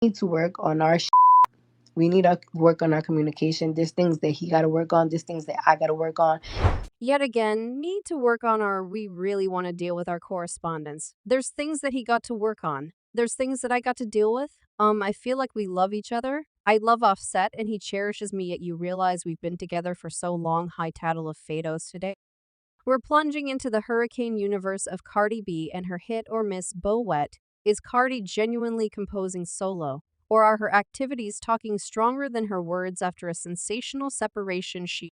need to work on our we need to work on our communication. There's things that he got to work on. There's things that I got to work on. Yet again, need to work on our we really want to deal with our correspondence. There's things that he got to work on. There's things that I got to deal with. I feel like we love each other. I love Offset and he cherishes me, yet you realize we've been together for so long. High tattle of Fados today. We're plunging into the hurricane universe of Cardi B and her hit or miss Beau Wet. Is Cardi genuinely composing solo? Or are her activities talking stronger than her words after a sensational separation she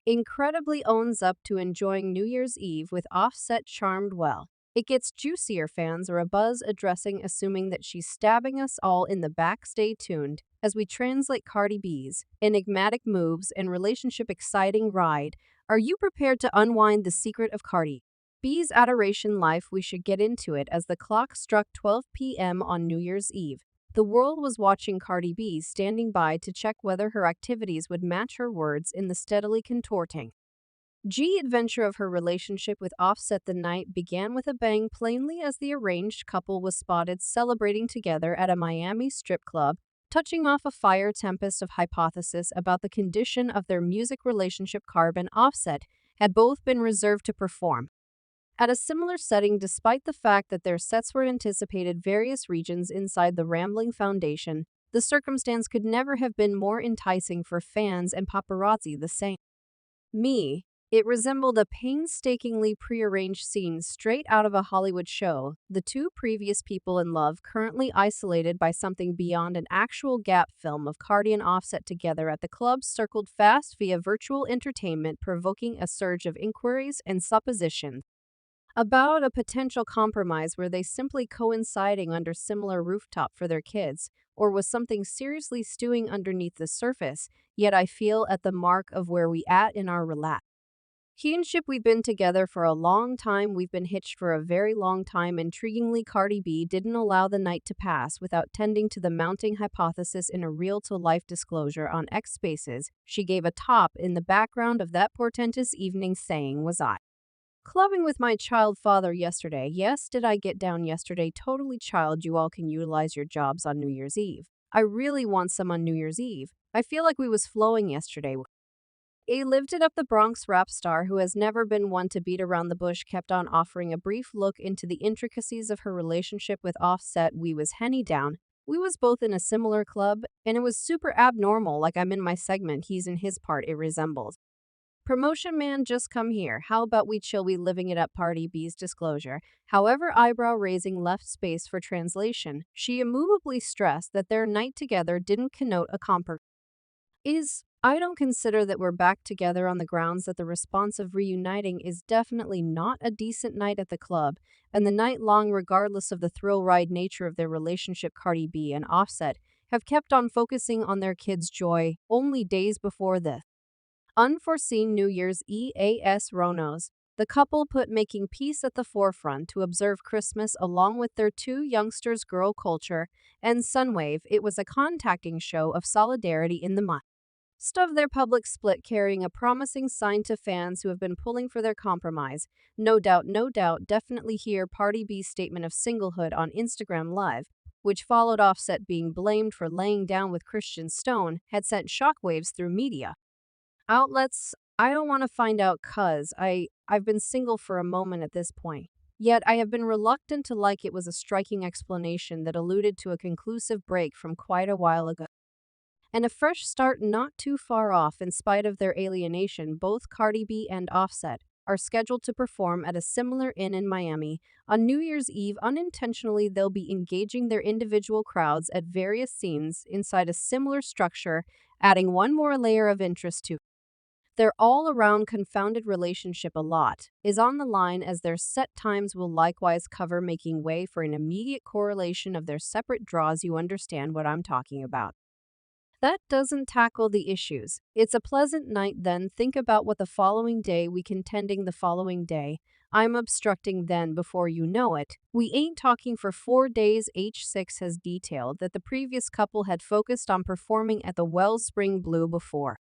incredibly owns up to enjoying New Year's Eve with Offset charmed well? It gets juicier, fans are abuzz addressing, assuming that she's stabbing us all in the back. Stay tuned as we translate Cardi B's enigmatic moves and relationship exciting ride. Are you prepared to unwind the secret of Cardi B's adoration life? We should get into it as the clock struck 12 p.m. on New Year's Eve. The world was watching Cardi B, standing by to check whether her activities would match her words in the steadily contorting adventure of her relationship with Offset. The night began with a bang, plainly, as the arranged couple was spotted celebrating together at a Miami strip club, touching off a fire tempest of hypothesis about the condition of their music relationship. Cardi and Offset had both been reserved to perform at a similar setting, despite the fact that their sets were anticipated various regions inside the rambling foundation. The circumstance could never have been more enticing for fans and paparazzi. The same me. It resembled a painstakingly prearranged scene straight out of a Hollywood show. The two previous people in love, currently isolated by something beyond an actual gap film of Cardi and Offset together at the club, circled fast via virtual entertainment, provoking a surge of inquiries and suppositions about a potential compromise. Were they simply coinciding under similar rooftop for their kids, or was something seriously stewing underneath the surface? Yet I feel at the mark of where we at in our relationship. We've been together for a long time. We've been hitched for a very long time. Intriguingly, Cardi B didn't allow the night to pass without tending to the mounting hypothesis in a real-to-life disclosure on X Spaces. She gave a top in the background of that portentous evening, saying, "Was I clubbing with my child father yesterday? Yes. Did I get down yesterday? Totally child. You all can utilize your jobs on New Year's Eve. I really want some on New Year's Eve. I feel like we was flowing yesterday." A lifted up the Bronx rap star, who has never been one to beat around the bush, kept on offering a brief look into the intricacies of her relationship with Offset. "We was henny down. We was both in a similar club, and it was super abnormal. Like I'm in my segment, he's in his part. It resembles promotion man, just come here. How about we chill? We living it up." Cardi B's disclosure, however eyebrow raising, left space for translation. She immovably stressed that their night together didn't connote a compromise. I don't consider that we're back together on the grounds that the response of reuniting is definitely not a decent night at the club, and the night long, regardless of the thrill ride nature of their relationship. Cardi B and Offset have kept on focusing on their kids' joy. Only days before the unforeseen New Year's EAS Ronos, the couple put making peace at the forefront to observe Christmas along with their two youngsters. Girl Culture and Sunwave. It was a contacting show of solidarity in the midst of their public split, carrying a promising sign to fans who have been pulling for their compromise. No doubt, no doubt, definitely hear Cardi B's statement of singlehood on Instagram Live, which followed Offset being blamed for laying down with Christian Stone, had sent shockwaves through media outlets. "I don't want to find out, cuz I've been single for a moment at this point. Yet I have been reluctant to." Like it was a striking explanation that alluded to a conclusive break from quite a while ago, and a fresh start not too far off. In spite of their alienation, both Cardi B and Offset are scheduled to perform at a similar inn in Miami on New Year's Eve. Unintentionally, they'll be engaging their individual crowds at various scenes inside a similar structure, adding one more layer of interest to their all-around confounded relationship. A lot is on the line, as their set times will likewise cover, making way for an immediate correlation of their separate draws. You understand what I'm talking about. That doesn't tackle the issues. It's a pleasant night. Then think about what the following day we contending the following day. I'm obstructing. Then before you know it, we ain't talking for 4 days. H6 has detailed that the previous couple had focused on performing at the Wellspring Blue before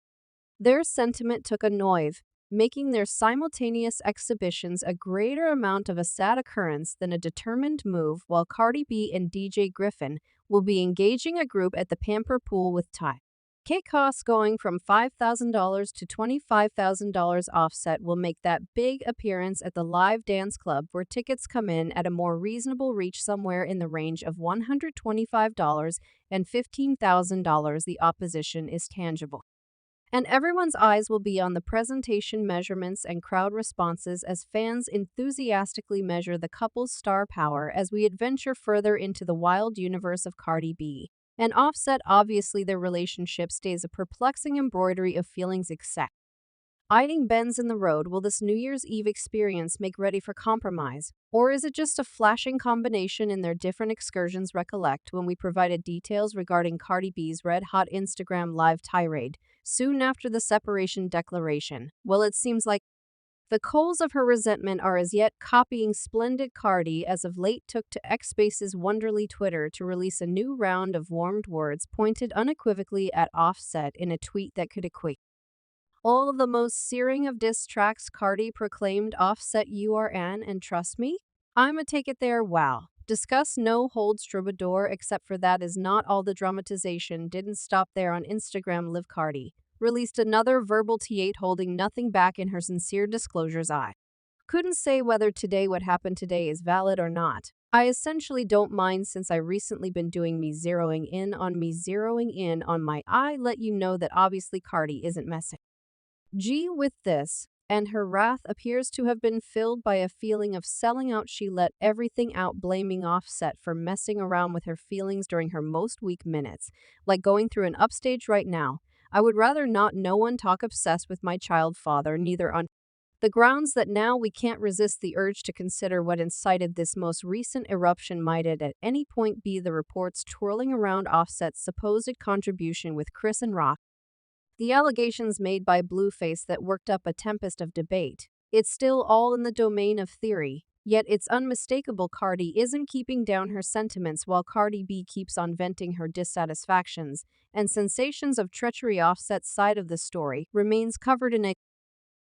their sentiment took a nosedive, making their simultaneous exhibitions a greater amount of a sad occurrence than a determined move. While Cardi B and DJ Griffin will be engaging a group at the Pamper Pool with Ty. Cake costs going from $5,000 to $25,000. Offset will make that big appearance at the live dance club where tickets come in at a more reasonable reach somewhere in the range of $125 and $15,000. The opposition is tangible. And everyone's eyes will be on the presentation measurements and crowd responses as fans enthusiastically measure the couple's star power as we adventure further into the wild universe of Cardi B. And Offset, obviously their relationship stays a perplexing embroidery of feelings except. Eyeing bends in the road, will this New Year's Eve experience make ready for compromise? Or is it just a flashing combination in their different excursions? Recollect when we provided details regarding Cardi B's red-hot Instagram live tirade soon after the separation declaration. Well, it seems like the coals of her resentment are as yet copying splendid. Cardi as of late took to X Space's Wonderly Twitter to release a new round of warmed words pointed unequivocally at Offset in a tweet that could equate all of the most searing of diss tracks. Cardi proclaimed, "Offset URN and trust me, I'ma take it there." Wow. Discuss no holds troubadour, except for that is not all. The dramatization didn't stop there. On Instagram, Liv Cardi released another verbal T8 holding nothing back in her sincere disclosures. I couldn't say whether today what happened today is valid or not. I essentially don't mind since I recently been doing me zeroing in on my I let you know that obviously Cardi isn't messing with this, and her wrath appears to have been filled by a feeling of selling out. She let everything out, blaming Offset for messing around with her feelings during her most weak minutes, like going through an upstage right now. I would rather not no one talk obsessed with my child father, neither on the grounds that now we can't resist the urge to consider what incited this most recent eruption. Might it at any point be the reports twirling around Offset's supposed contribution with Chris and Rock? The allegations made by Blueface that worked up a tempest of debate. It's still all in the domain of theory, yet it's unmistakable Cardi isn't keeping down her sentiments while Cardi B keeps on venting her dissatisfactions, and sensations of treachery. Offset's side of the story remains covered in a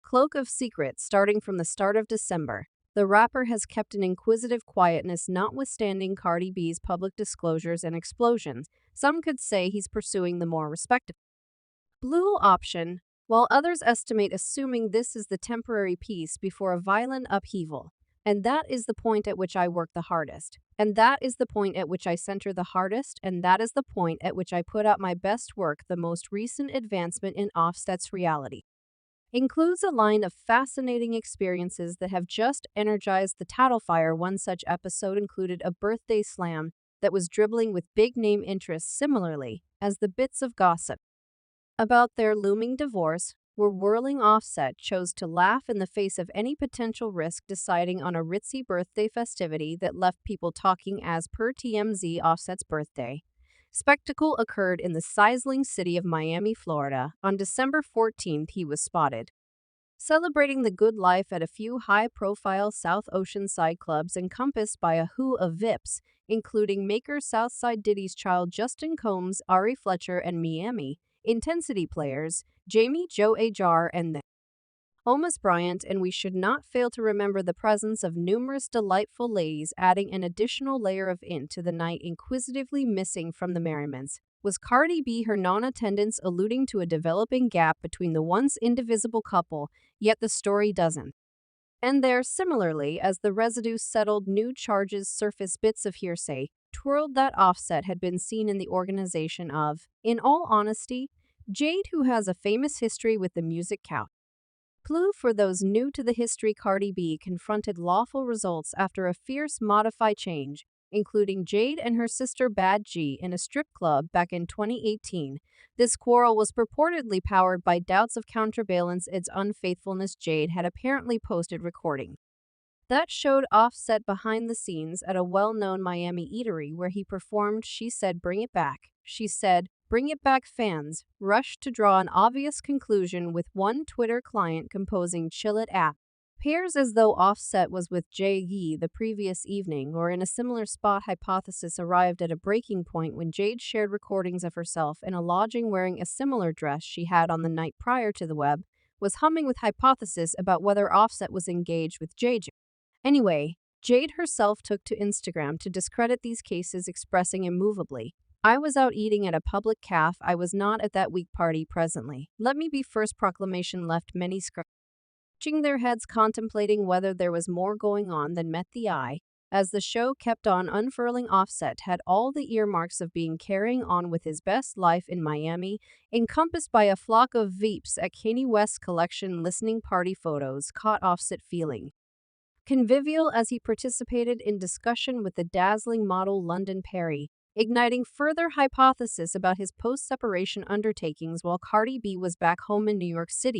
cloak of secret starting from the start of December. The rapper has kept an inquisitive quietness notwithstanding Cardi B's public disclosures and explosions. Some could say he's pursuing the more respectable blue option, while others estimate assuming this is the temporary peace before a violent upheaval. And that is the point at which I work the hardest. And that is the point at which I center the hardest. And that is the point at which I put out my best work. The most recent advancement in Offset's reality includes a line of fascinating experiences that have just energized the tattle fire. One such episode included a birthday slam that was dribbling with big-name interests, similarly as the bits of gossip about their looming divorce were whirling. Offset chose to laugh in the face of any potential risk, deciding on a ritzy birthday festivity that left people talking. As per TMZ, Offset's birthday spectacle occurred in the sizzling city of Miami, Florida. On December 14th, he was spotted celebrating the good life at a few high-profile South Oceanside clubs encompassed by a who of VIPs, including maker Southside Diddy's child Justin Combs, Ari Fletcher, and Miami Intensity players Jamie Joe Ajar and the Omas Bryant. And we should not fail to remember the presence of numerous delightful ladies, adding an additional layer of int to the night. Inquisitively missing from the merriments was Cardi B, her non-attendance alluding to a developing gap between the once indivisible couple, yet the story doesn't end there. Similarly, as the residue settled, new charges surfaced. Bits of hearsay twirled that Offset had been seen in the organization of, in all honesty, Jade, who has a famous history with the music clout. Clue for those new to the history: Cardi B confronted lawful results after a fierce modify change, including Jade and her sister Bad G in a strip club back in 2018. This quarrel was purportedly powered by doubts of counterbalance its unfaithfulness. Jade had apparently posted recording that showed Offset behind the scenes at a well-known Miami eatery where he performed. She said, "Bring it back." She said, "Bring it back." Fans rushed to draw an obvious conclusion, with one Twitter client composing "Chill It app" appears as though Offset was with Jay Yee the previous evening or in a similar spot. Hypothesis arrived at a breaking point when Jade shared recordings of herself in a lodging wearing a similar dress she had on the night prior. To the web was humming with hypothesis about whether Offset was engaged with JJ. Anyway, Jade herself took to Instagram to discredit these cases, expressing immovably, I was out eating at a public cafe. I was not at that week party presently. Let me be first proclamation left many scratching their heads contemplating whether there was more going on than met the eye. As the show kept on unfurling, Offset had all the earmarks of being carrying on with his best life in Miami, encompassed by a flock of Veeps at Kanye West's collection listening party photos caught Offset feeling convivial as he participated in discussion with the dazzling model London Perry, igniting further hypothesis about his post-separation undertakings while Cardi B was back home in New York City